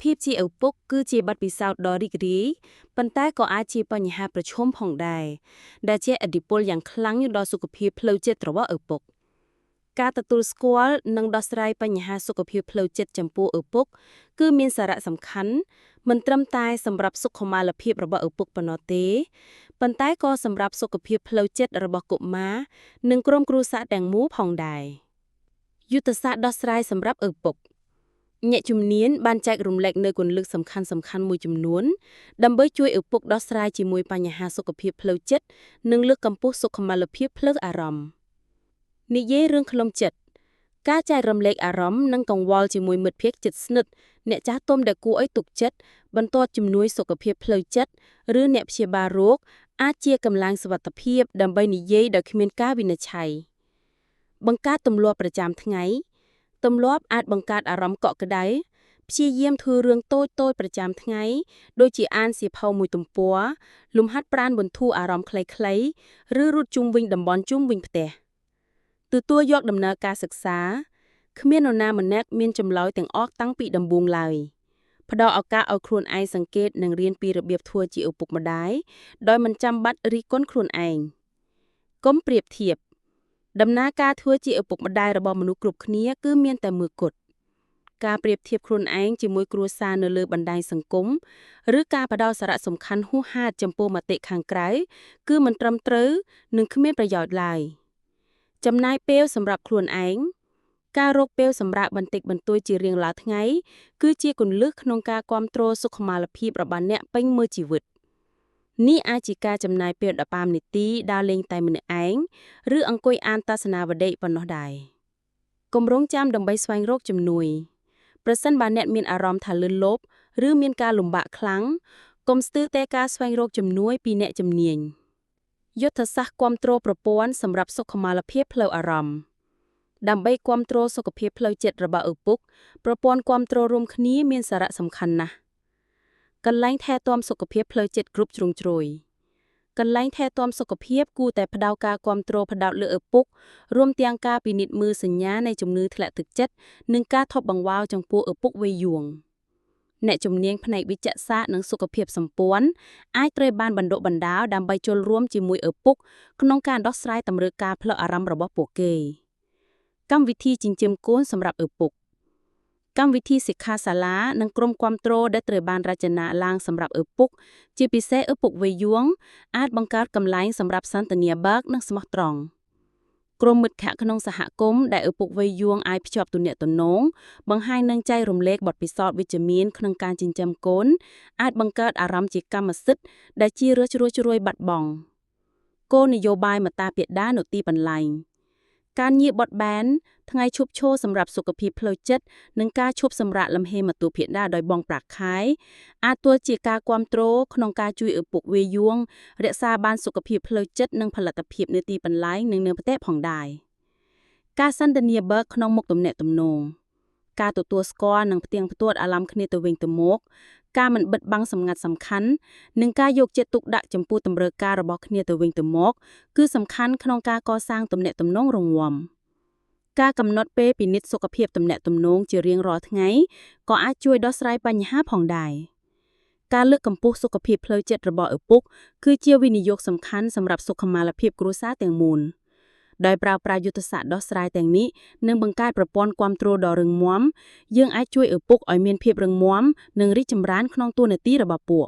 ភាពជាឪពុកគឺជាបទពិសោធន៍ដ៏រីករាយប៉ុន្តែក៏អាចជាបញ្ហាប្រឈមផងដែរដែលជាឥទ្ធិពលយ៉ាងខ្លាំងដល់សុខភាពផ្លូវចិត្តរបស់ឪពុកការទទួលស្គាល់និងដោះស្រាយបញ្ហាសុខភាពផ្លូវចិត្តចំពោះឪពុកគឺមានសារៈសំខាន់មិនត្រឹមតែសម្រាប់សុខុមាលភាពរបស់ឪពុកប៉ុណ្ណោះទេប៉ុន្តែក៏សម្រាប់សុខភាពផ្លូវចិត្តរបស់កុមារនិងក្រុមគ្រួសារទាំងមូលផងដែរយុទ្ធសាស្ត្រដោះស្រាយសម្រាប់ឪពុកអ្នកជំនាញបានចែករំលែកនូវគន្លឹះសំខាន់ៗមួយចំនួនដើម្បីជួយឪពុកដោះស្រាយជាមួយបញ្ហាសុខភាពផ្លូវចិត្តនិងលើកកម្ពស់សុខុមាលភាពផ្លូវអារម្មណ៍និយាយរឿងក្នុងចិត្តការចែករំលែកអារម្មណ៍និងកង្វល់ជាមួយមិត្តភក្តិជិតស្និទ្ធអ្នកចាស់ទុំដែលគួរឲ្យទុកចិត្តបន្ទាត់ជំនួយសុខភាពផ្លូវចិត្តឬអ្នកព្យាបាលរោគអាចជាកម្លាំងសុវត្ថិភាពដើម្បីនិយាយដោយគ្មានការវិនិច្ឆ័យបង្កើតទម្លាប់ប្រចាំថ្ងៃទម្លាប់អាចបង្កើតអារម្មណ៍កក់ក្ដៅព្យាយាមធ្វើរឿងតូចៗប្រចាំថ្ងៃដូចជាអានសៀវភៅមួយទំព័រលំហាត់ប្រាណបន្ធូរអារម្មណ៍ខ្លីៗឬរត់ជុំវិញតំបន់ជុំវិញផ្ទះទទួលយកដំណើរការសិក្សាគ្មាននរណាម្នាក់មានចម្លើយទាំងអស់តាំងពីដំបូងឡើយផ្ដល់ឱកាសឲ្យខ្លួនឯងសង្កេតនិងរៀនពីរបៀបធ្វើជាឪពុកម្ដាយដោយមិនចាំបាច់រិះគន់ខ្លួនឯងកុំប្រៀបធៀបដំណើរការធ្វើជាឪពុកម្ដាយរបស់មនុស្សគ្រប់គ្នាគឺមានតែមួយគត់ការប្រៀបធៀបខ្លួនឯងជាមួយគ្រួសារនៅលើបណ្ដាញសង្គមឬការផ្ដោតសារៈសំខាន់ហួសហេតុចំពោះមតិខាងក្រៅគឺមិនត្រឹមត្រូវនិងគ្មានប្រយោជន៍ឡើយចំណាយពេលសម្រាប់ខ្លួនឯងការរកពេលសម្រាកបន្តិចបន្តួចជារៀងរាល់ថ្ងៃគឺជាគន្លឹះក្នុងការគាំទ្រសុខុមាលភាពរបស់អ្នកពេញមួយជីវិតនេះអាចជាការចំណាយពេល15នាទីដើរលេងតែម្នាក់ឯងឬអង្គុយអានទស្សនាវដ្តីប៉ុណ្ណោះដែរគម្រោងចាំដើម្បីស្វែងរកជំនួយប្រសិនបើអ្នកមានអារម្មណ៍ថាលឿនលប់ឬមានការលំបាកខ្លាំងកុំស្ទើរតែការស្វែងរកជំនួយពីអ្នកជំនាញយុទ្ធសាស្ត្រគាំទ្រប្រព័ន្ធសម្រាប់សុខុមាលភាពផ្លូវអារម្មណ៍ដើម្បីគាំទ្រសុខភាពផ្លូវចិត្តរបស់ឪពុកប្រព័ន្ធគាំទ្ររួមគ្នាមានសារៈសំខាន់ណាស់កន្លែងថែទាំសុខភាពផ្លូវចិត្តគ្រប់ជ្រុងជ្រោយកន្លែងថែទាំសុខភាពគួរតែផ្ដោតការគាំទ្រផ្ដោតលើឪពុករួមទាំងការពិនិត្យមើលសញ្ញានៃជំងឺធ្លាក់ទឹកចិត្តនិងការថប់បង្វែរចំពោះឪពុកវ័យយួងអ្នកជំនាញផ្នែកវិទ្យាសាស្ត្រនិងសុខភាពសម្ព័ន្ធអាចត្រូវបានបណ្ដុះបណ្ដាលដើម្បីចូលរួមជាមួយឪពុកក្នុងការដោះស្រាយតម្រូវការផ្លូវអារម្មណ៍របស់ពួកគេកម្មវិធីចិញ្ចឹមកូនសម្រាប់ឪពុកកម្មវិធីសិក្ខាសាលានិងក្រុមគាំទ្រដែលត្រូវបានរចនាឡើងសម្រាប់ឪពុកជាពិសេសឪពុកវ័យយួងអាចបង្កើតកន្លែងសម្រាប់សន្ទនាបើកនិងស្មោះត្រង់ក្រុមមិត្តភ័ក្តិក្នុងសហគមន៍ដែលឪពុកវ័យយួងអាចភ្ជាប់ទំនាក់ទំនងបង្ហាញនិងចែករំលែកបទពិសោធន៍វិជ្ជមានក្នុងការចិញ្ចឹមកូនអាចបង្កើតអារម្មណ៍ជាកម្មសិទ្ធិដែលជារស់ជ្រួយបាត់បង់គោលនយោបាយមាតាបិតានៅទីបន្លែងការងារបត់បែនថ្ងៃឈប់ឈរសម្រាប់សុខភាពផ្លូវចិត្តនិងការឈប់សម្រាកលំហេរមាតុភេដាដោយបងប្រាក់ខែអាចទល់ជាការគាំទ្រក្នុងការជួយឪពុកវ័យយួងរក្សាបានសុខភាពផ្លូវចិត្តនិងផលិតភាពនៅទីបន្លែងនិងនៅផ្ទះផងដែរការសន្ទនាបើកក្នុងមុខទំនាក់ទំនងការទទួលស្គាល់និងផ្ទៀងផ្ទាត់អារម្មណ៍គ្នាទៅវិញទៅមកការមិនបិទបាំងសម្ងាត់សំខាន់និងការយកចិត្តទុកដាក់ចំពោះតម្រូវការរបស់គ្នាទៅវិញទៅមកគឺសំខាន់ក្នុងការកសាងទំនាក់ទំនងរឹងមាំការកំណត់ពេលពិនិត្យសុខភាពទំនាក់ទំនងជារៀងរាល់ថ្ងៃក៏អាចជួយដោះស្រាយបញ្ហាផងដែរការលើកកម្ពស់សុខភាពផ្លូវចិត្តរបស់ឪពុកគឺជាវិនិយោគសំខាន់សម្រាប់សុខុមាលភាពគ្រួសារទាំងមូលដោយប្រើប្រាស់យុទ្ធសាស្ត្រដោះស្រាយទាំងនេះនិងបង្កើតប្រព័ន្ធគាំទ្រដ៏រឹងមាំយើងអាចជួយឪពុកឲ្យមានភាពរឹងមាំនិងរីកចម្រើនក្នុងតួនាទីរបស់ពួក